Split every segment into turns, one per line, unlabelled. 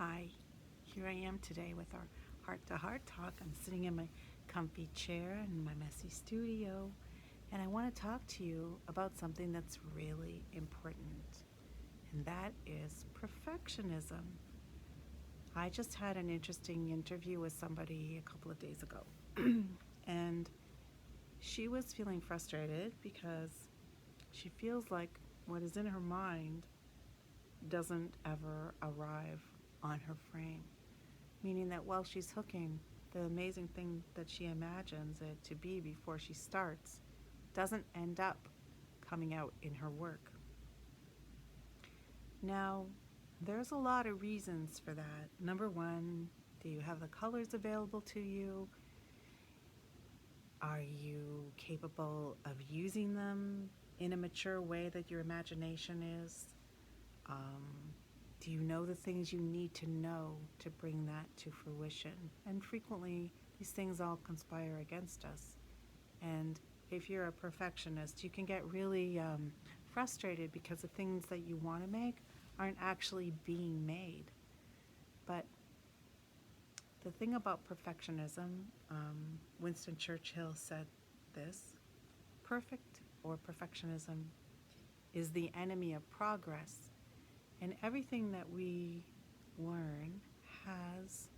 Hi, here I am today with our heart to heart talk. I'm sitting in my comfy chair in my messy studio, and I want to talk to you about something that's really important, and that is perfectionism. I just had an interesting interview with somebody a couple of days ago, and she was feeling frustrated because she feels like what is in her mind doesn't ever arrive on her frame. Meaning that while she's hooking, the amazing thing that she imagines it to be before she starts doesn't end up coming out in her work. Now, there's a lot of reasons for that. Number one, do you have the colors available to you? Are you capable of using them in a mature way that your imagination is? Um, do you know the things you need to know to bring that to fruition? And frequently, these things all conspire against us. And if you're a perfectionist, you can get really frustrated because the things that you want to make aren't actually being made. But the thing about perfectionism, Winston Churchill said this: perfect or perfectionism is the enemy of progress. And everything that we learn has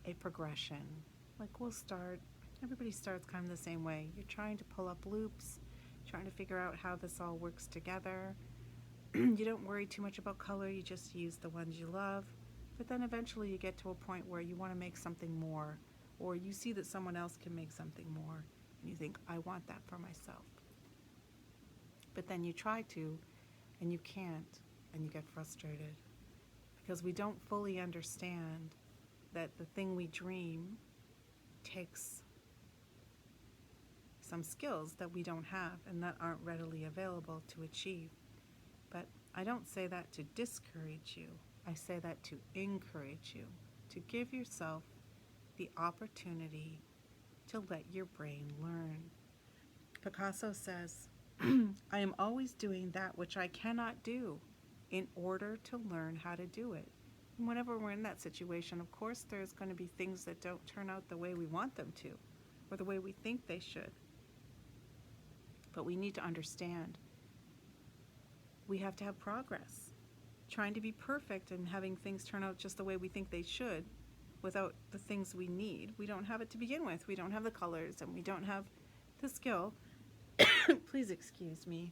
a progression. Like everybody starts kind of the same way. You're trying to pull up loops, trying to figure out how this all works together. You don't worry too much about color, you just use the ones you love. But then eventually you get to a point where you want to make something more, or you see that someone else can make something more, and you think, I want that for myself. But then you try to, and you can't, and you get frustrated because we don't fully understand that the thing we dream takes some skills that we don't have and that aren't readily available to achieve. But I don't say that to discourage you. I say that to encourage you, to give yourself the opportunity to let your brain learn. Picasso says, I am always doing that which I cannot do in order to learn how to do it. And whenever we're in that situation, of course, there's going to be things that don't turn out the way we want them to, or the way we think they should. But we need to understand we have to have progress. Trying to be perfect and having things turn out just the way we think they should without the things we need. We don't have it to begin with. We don't have the colors and we don't have the skill. Please excuse me.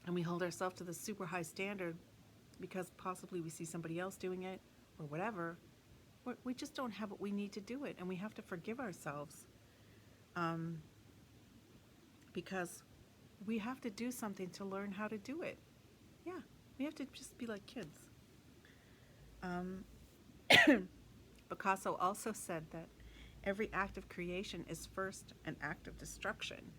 And we hold ourselves to the super high standard because possibly we see somebody else doing it or whatever. We just don't have what we need to do it, and we have to forgive ourselves because we have to do something to learn how to do it. Yeah, we have to just be like kids. Picasso also said that every act of creation is first an act of destruction.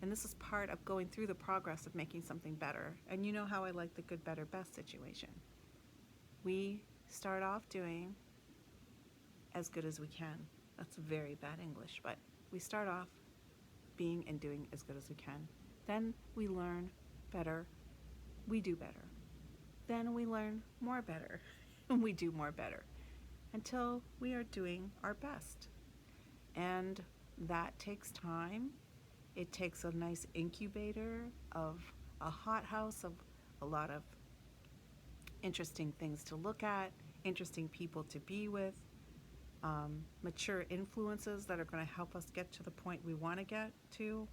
And this is part of going through the progress of making something better. And you know how I like the good, better, best situation. We start off doing as good as we can. That's very bad English, but we start off being and doing as good as we can. Then we learn better. We do better. Then we learn more better. And we do more better until we are doing our best. And that takes time. It takes a nice incubator of a hothouse of a lot of interesting things to look at, interesting people to be with, mature influences that are going to help us get to the point we want to get to,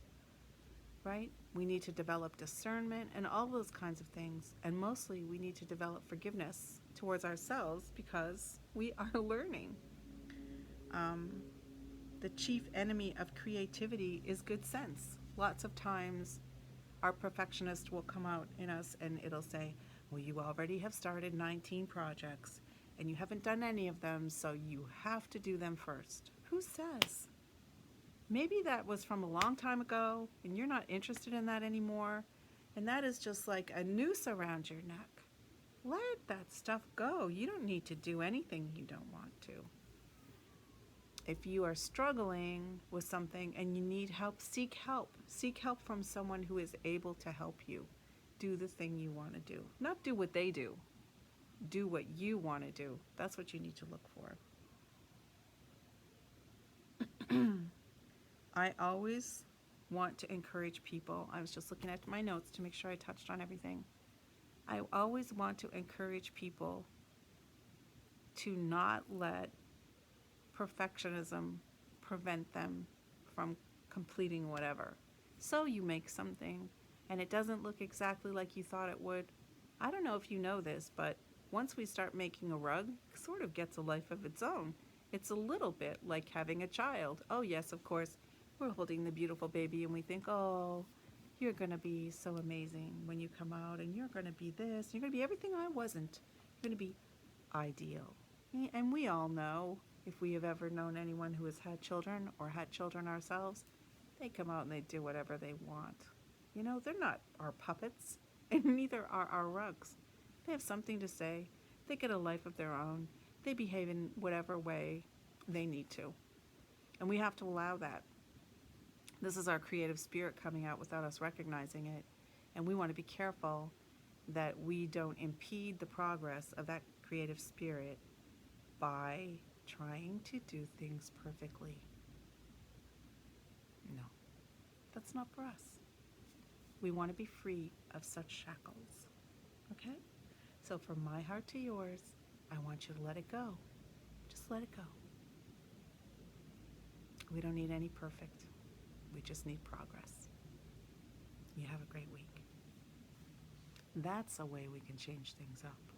right? We need to develop discernment and all those kinds of things. And mostly we need to develop forgiveness towards ourselves because we are learning. The chief enemy of creativity is good sense. Lots of times our perfectionist will come out in us and it'll say, well, you already have started 19 projects and you haven't done any of them, so you have to do them first. Who says? Maybe that was from a long time ago and you're not interested in that anymore, and that is just like a noose around your neck. Let that stuff go. You don't need to do anything you don't want to. If you are struggling with something and you need help, seek help. Seek help from someone who is able to help you. do the thing you want to do. Not do what they do. Do what you want to do. That's what you need to look for. I always want to encourage people. I was just looking at my notes to make sure I touched on everything. I always want to encourage people to not let perfectionism prevent them from completing whatever. So you make something and it doesn't look exactly like you thought it would. I don't know if you know this, but once we start making a rug, it sort of gets a life of its own. It's a little bit like having a child. Oh, yes, of course, we're holding the beautiful baby and we think, oh, you're going to be so amazing when you come out and you're going to be this. You're going to be everything I wasn't. You're going to be ideal. And we all know, if we have ever known anyone who has had children or had children ourselves, they come out and they do whatever they want. You know, they're not our puppets, and neither are our rugs. They have something to say. They get a life of their own. They behave in whatever way they need to. And we have to allow that. This is our creative spirit coming out without us recognizing it. And we want to be careful that we don't impede the progress of that creative spirit by trying to do things perfectly. No, that's not for us. We want to be free of such shackles. Okay? So from my heart to yours, I want you to let it go. Just let it go. We don't need any perfect. We just need progress. You have a great week. That's a way we can change things up.